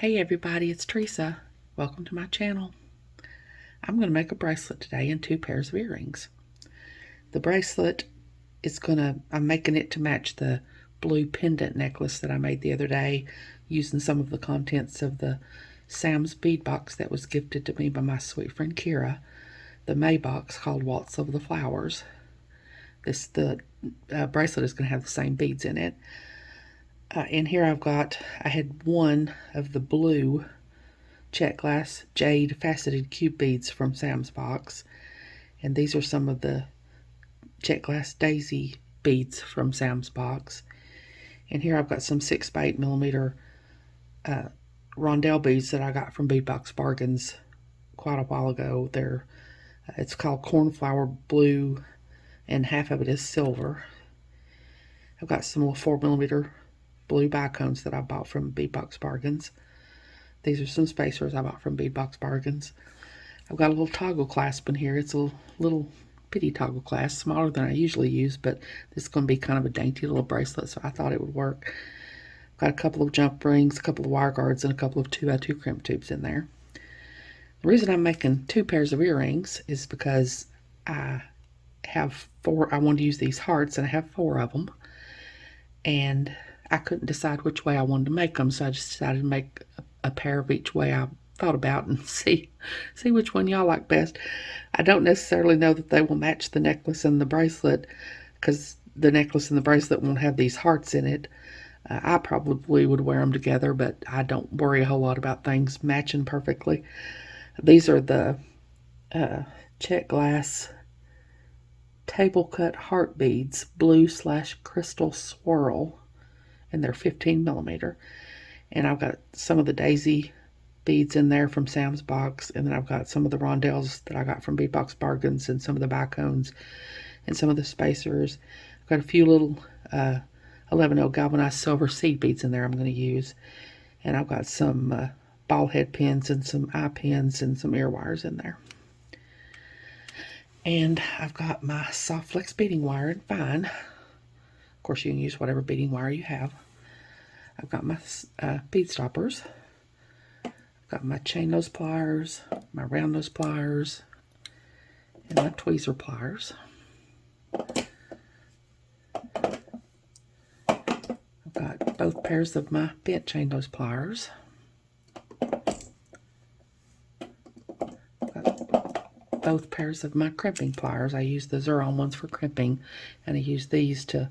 Hey everybody, it's Teresa. Welcome to my channel. I'm going to make a bracelet today and 2 pairs of earrings. The bracelet is I'm making it to match the blue pendant necklace that I made the other day using some of the contents of the Sam's bead box that was gifted to me by my sweet friend Kira, the May box called Waltz of the Flowers. The bracelet is going to have the same beads in it. In here I had one of the blue check glass jade faceted cube beads from Sam's box, and these are some of the check glass daisy beads from Sam's box. And here I've got some 6x8 millimeter rondelle beads that I got from Bead Box Bargains quite a while ago. It's called cornflower blue, and half of it is silver. I've got some little 4mm blue bicones that I bought from Bead Box Bargains. These are some spacers I bought from Bead Box Bargains. I've got a little toggle clasp in here. It's a little bitty toggle clasp, smaller than I usually use, but this is going to be kind of a dainty little bracelet, so I thought it would work. I've got a couple of jump rings, a couple of wire guards, and a couple of 2x2 crimp tubes in there. The reason I'm making 2 pairs of earrings is because I wanted to use these hearts, and I have 4 of them, and I couldn't decide which way I wanted to make them, so I just decided to make a pair of each way I thought about and see which one y'all like best. I don't necessarily know that they will match the necklace and the bracelet, because the necklace and the bracelet won't have these hearts in it. I probably would wear them together, but I don't worry a whole lot about things matching perfectly. These are the check glass table cut heart beads, blue/crystal swirl, and they're 15mm. And I've got some of the daisy beads in there from Sam's box, and then I've got some of the rondelles that I got from Bead Box Bargains, and some of the bicones, and some of the spacers. I've got a few little 11/0 galvanized silver seed beads in there I'm going to use, and I've got some ball head pins and some eye pins and some ear wires in there. And I've got my soft flex beading wire in fine. Of course, you can use whatever beading wire you have. I've got my bead stoppers. I've got my chain nose pliers, my round nose pliers, and my tweezer pliers. I've got both pairs of my bent chain nose pliers. I've got both pairs of my crimping pliers. I use the Xuron ones for crimping, and I use these to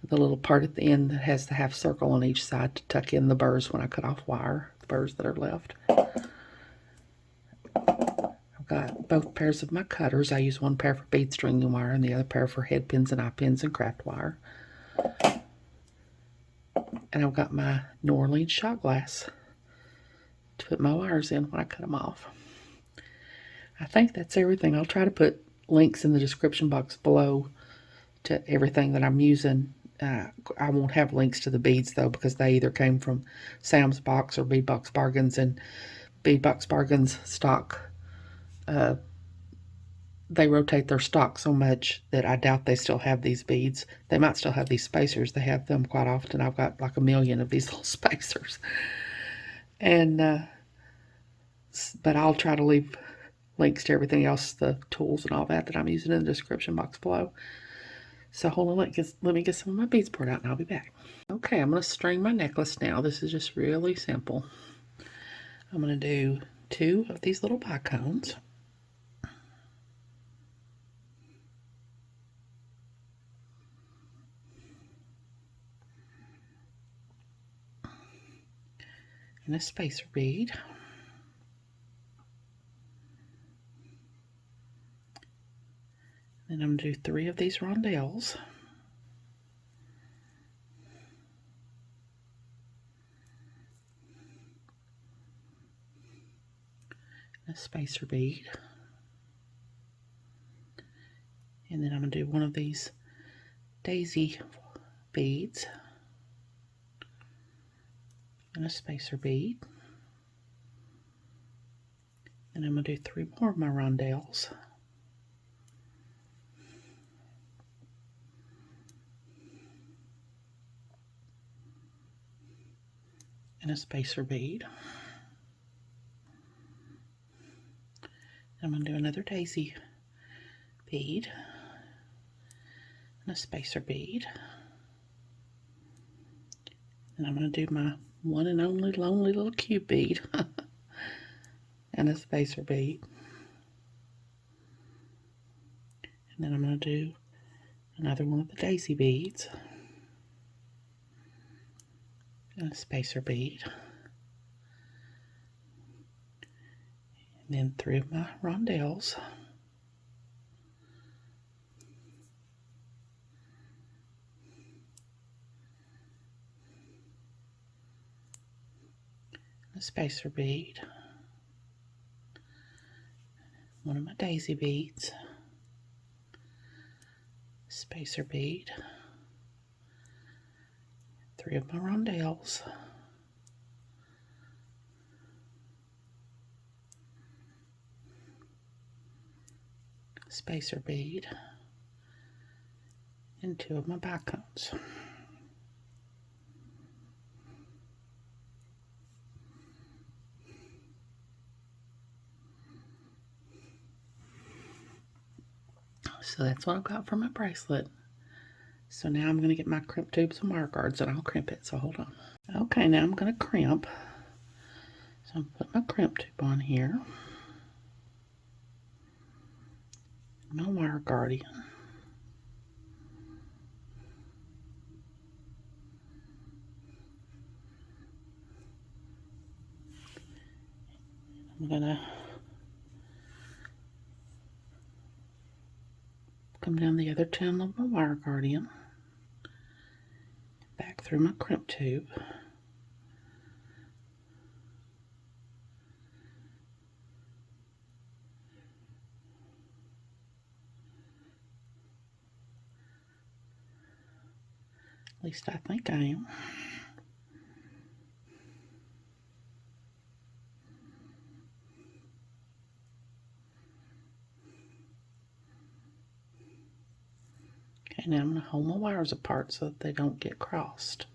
the little part at the end that has the half circle on each side to tuck in the burrs when I cut off wire, the burrs that are left. I've got both pairs of my cutters. I use one pair for bead stringing wire and the other pair for head pins and eye pins and craft wire. And I've got my New Orleans shot glass to put my wires in when I cut them off. I think that's everything. I'll try to put links in the description box below to everything that I'm using. I won't have links to the beads though, because they either came from Sam's box or Bead Box Bargains, and Bead Box Bargains stock, they rotate their stock so much that I doubt they still have these beads. They might still have these spacers. They have them quite often. I've got like 1,000,000 of these little spacers. And but I'll try to leave links to everything else, the tools and all that I'm using in the description box below. So hold on, let me get some of my beads poured out and I'll be back. Okay, I'm going to string my necklace now. This is just really simple. I'm going to do 2 of these little bicones. And a spacer bead. Then I'm going to do 3 of these rondelles. A spacer bead. And then I'm going to do one of these daisy beads. And a spacer bead. And I'm going to do 3 more of my rondelles. and a spacer bead. I'm going to do another daisy bead and a spacer bead. And I'm going to do my one and only lonely little cube bead and a spacer bead. And then I'm going to do another one of the daisy beads and a spacer bead. And then 3 of my rondelles. A spacer bead. One of my daisy beads. Spacer bead. 3 of my rondelles. Spacer bead. And 2 of my bicones. So that's what I've got for my bracelet. So now I'm going to get my crimp tubes and wire guards and I'll crimp it. So hold on. Okay, now I'm going to crimp. So I'm putting my crimp tube on here. My wire guardian. I'm going to come down the other channel of my wire guardian, back through my crimp tube, at least I think I am. Okay, now I'm going to hold my wires apart so that they don't get crossed.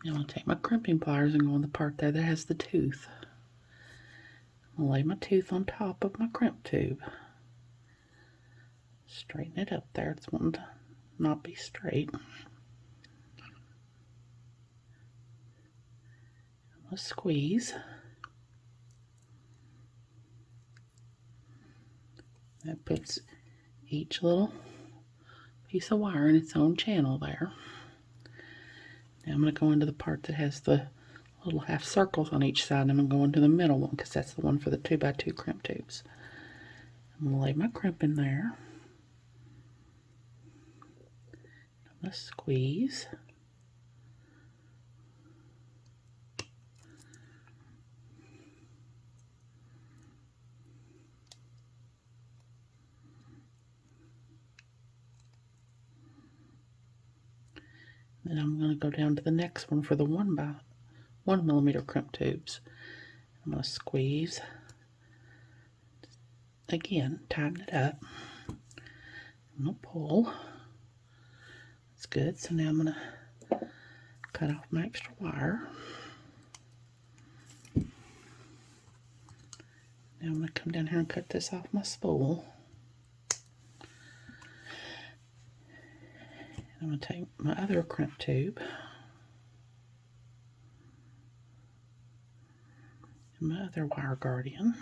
Now I'm going to take my crimping pliers and go on the part there that has the tooth. I'm going to lay my tooth on top of my crimp tube. Straighten it up there. It's wanting to not be straight. I'm going to squeeze. That puts each little piece of wire in its own channel there. Now I'm going to go into the part that has the little half circles on each side, and I'm going to go into the middle one because that's the one for the 2x2 crimp tubes. I'm going to lay my crimp in there. I'm going to squeeze. Then I'm going to go down to the next one for the 1x1mm crimp tubes. I'm going to squeeze. Again, tighten it up. I'm going to pull. That's good. So now I'm going to cut off my extra wire. Now I'm going to come down here and cut this off my spool. I'm going to take my other crimp tube and my other wire guardian.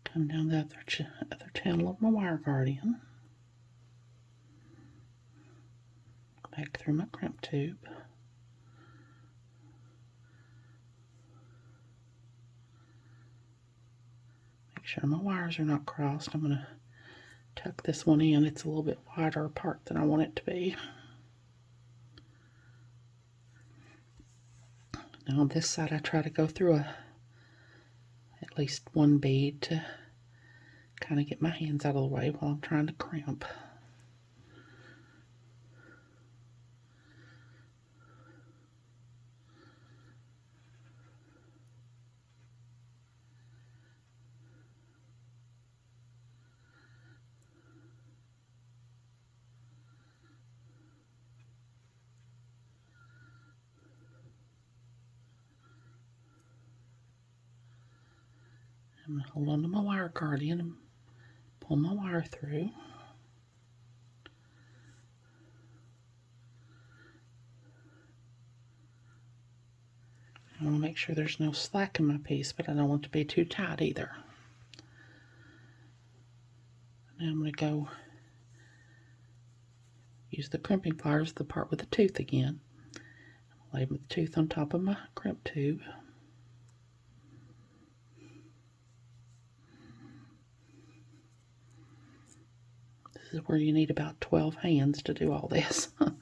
Come down the other channel of my wire guardian. Back through my crimp tube. Make sure my wires are not crossed. I'm going to tuck this one in. It's a little bit wider apart than I want it to be. Now on this side I try to go through at least one bead to kind of get my hands out of the way while I'm trying to crimp. I'm going to hold on to my wire guardian and pull my wire through. I want to make sure there's no slack in my piece, but I don't want it to be too tight either. Now I'm going to go use the crimping pliers, the part with the tooth again. Lay the tooth on top of my crimp tube. This is where you need about 12 hands to do all this. I'm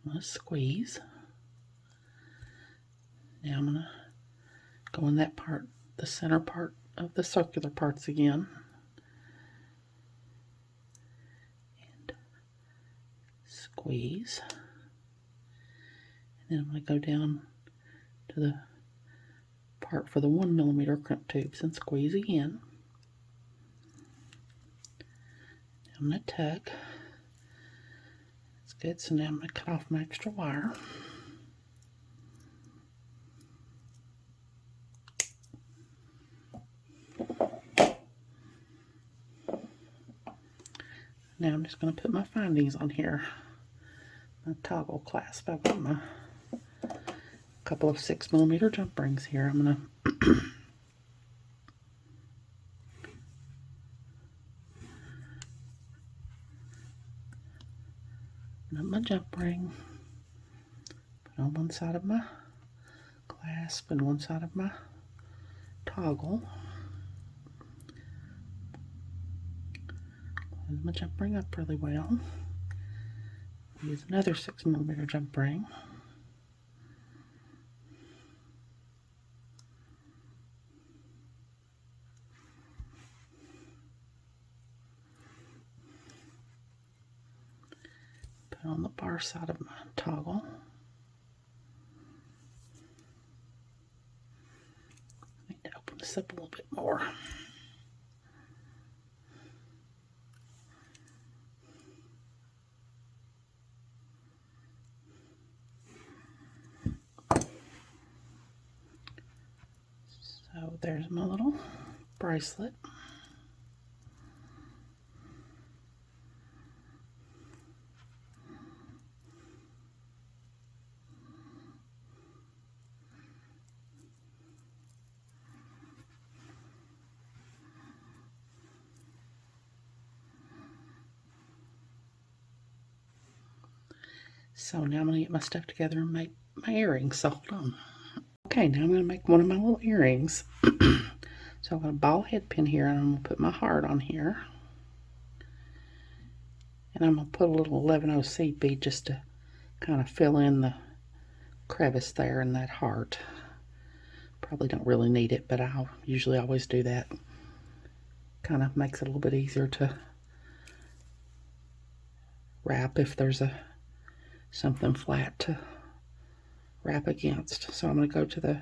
going to squeeze. Now I'm going to go in that part, the center part of the circular parts again. And squeeze. And then I'm going to go down to the part for the 1mm crimp tubes and squeeze again. Now I'm going to tug. That's good. So now I'm going to cut off my extra wire. Now I'm just going to put my findings on here. My toggle clasp. I've got my couple of 6mm jump rings here. I'm going to put my jump ring, put on one side of my clasp and one side of my toggle. Close my jump ring up really well. Use another 6mm jump ring. Put on the bar side of my toggle. I need to open this up a little bit more. So there's my little bracelet. So now I'm going to get my stuff together and make my earrings. So hold on. Okay, now I'm going to make one of my little earrings. So I've got a ball head pin here, and I'm going to put my heart on here. And I'm going to put a little 11/0 seed bead just to kind of fill in the crevice there in that heart. Probably don't really need it, but I'll usually always do that. Kind of makes it a little bit easier to wrap if there's something flat to wrap against. So I'm going to go to the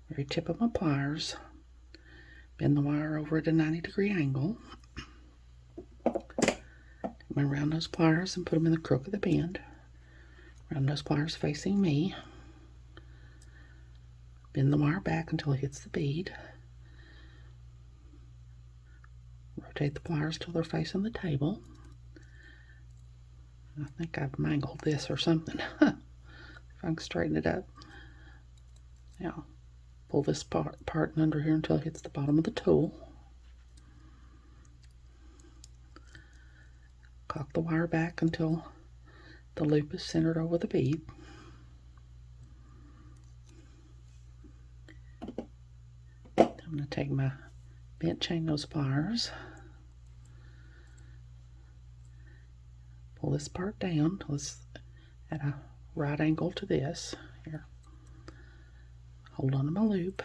very tip of my pliers, bend the wire over at a 90-degree angle. I'm going to round those pliers and put them in the crook of the bend. Round those pliers facing me. Bend the wire back until it hits the bead. Rotate the pliers till they're facing the table. I think I've mangled this or something. If I can straighten it up. Now, pull this part under here until it hits the bottom of the tool. Cock the wire back until the loop is centered over the bead. I'm going to take my bent chain nose pliers, pull this part down till it's at a right angle to this. Here, hold on to my loop.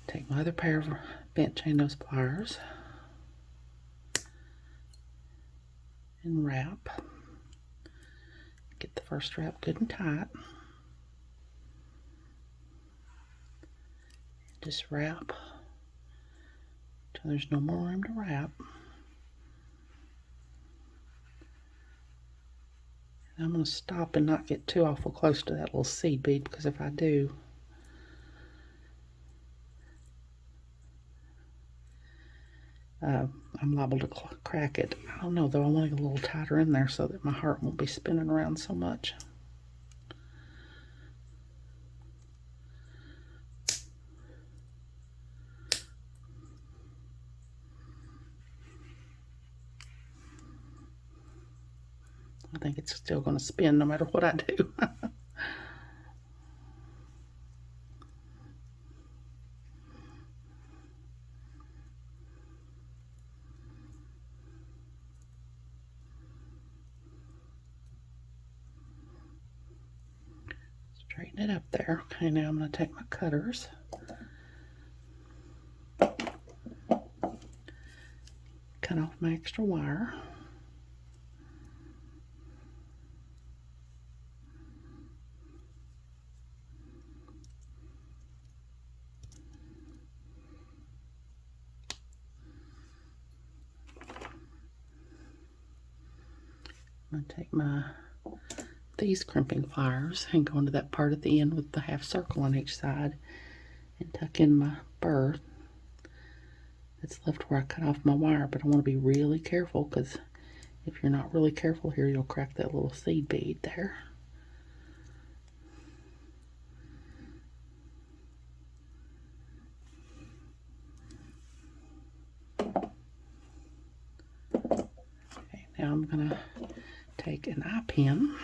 Take my other pair of bent chain nose pliers and wrap. Get the first wrap good and tight. Just wrap till there's no more room to wrap. I'm going to stop and not get too awful close to that little seed bead, because if I do, I'm liable to crack it. I don't know though, I want to get a little tighter in there so that my heart won't be spinning around so much. I think it's still going to spin no matter what I do. Straighten it up there. Okay, now I'm going to take my cutters. Cut off my extra wire. I'm going to take these crimping pliers and go into that part at the end with the half circle on each side and tuck in my burr that's left where I cut off my wire. But I want to be really careful, because if you're not really careful here, you'll crack that little seed bead there. Okay, now I'm going to take an eye pin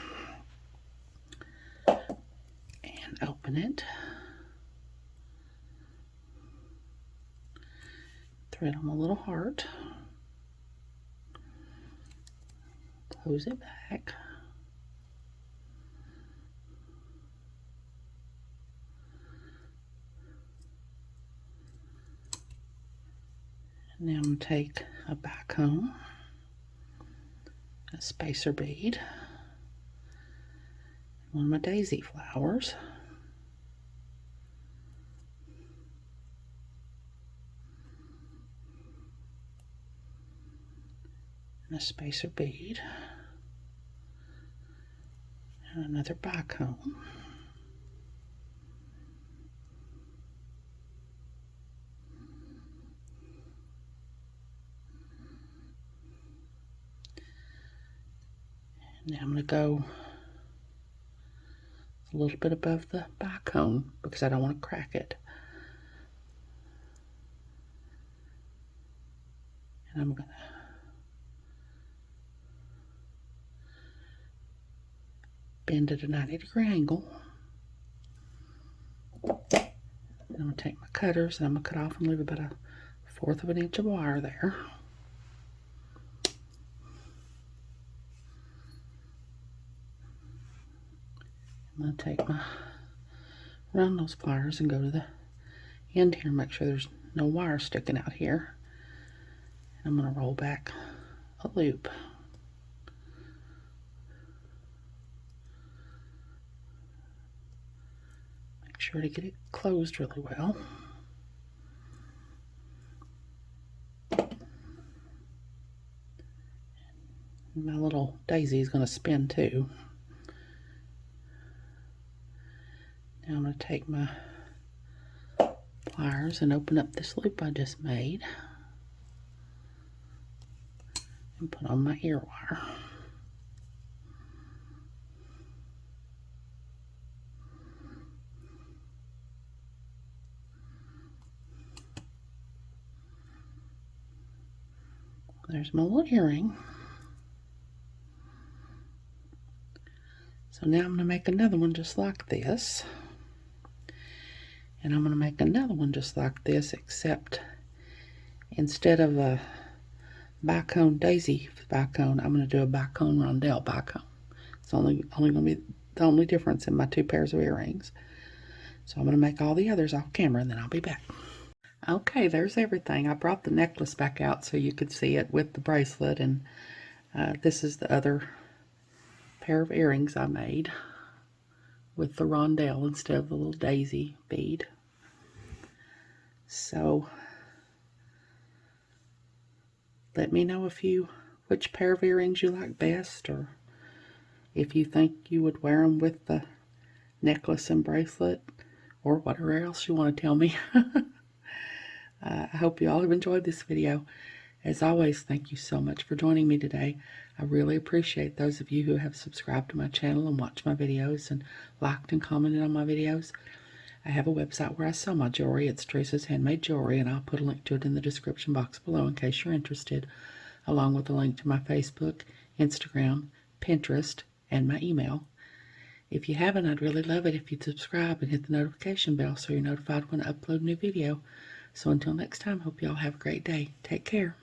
and open it. Thread on a little heart. Close it back. And now I'm going to take a back comb, a spacer bead, one of my daisy flowers, and a spacer bead, and another back comb. And now I'm going to go a little bit above the back comb because I don't want to crack it. And I'm going to bend at a 90-degree angle. And I'm going to take my cutters and I'm going to cut off and leave about 1/4 of an inch of wire there. I'm going to take my round nose pliers and go to the end here and make sure there's no wire sticking out here. And I'm going to roll back a loop. Make sure to get it closed really well. My little daisy is going to spin too. Now I'm going to take my pliers and open up this loop I just made and put on my ear wire. There's my little earring. So now I'm going to make another one just like this. And I'm going to make another one just like this, except instead of a bicone daisy bicone, I'm going to do a bicone rondelle bicone. It's only going to be the only difference in my 2 pairs of earrings. So I'm going to make all the others off camera and then I'll be back. Okay, there's everything. I brought the necklace back out so you could see it with the bracelet, and this is the other pair of earrings I made with the rondelle instead of the little daisy bead. So let me know which pair of earrings you like best, or if you think you would wear them with the necklace and bracelet, or whatever else you want to tell me. I hope you all have enjoyed this video. As always, thank you so much for joining me today. I really appreciate those of you who have subscribed to my channel and watched my videos and liked and commented on my videos. I have a website where I sell my jewelry. It's Teresa's Handmade Jewelry, and I'll put a link to it in the description box below in case you're interested, along with a link to my Facebook, Instagram, Pinterest, and my email. If you haven't, I'd really love it if you'd subscribe and hit the notification bell so you're notified when I upload a new video. So until next time, hope you all have a great day. Take care.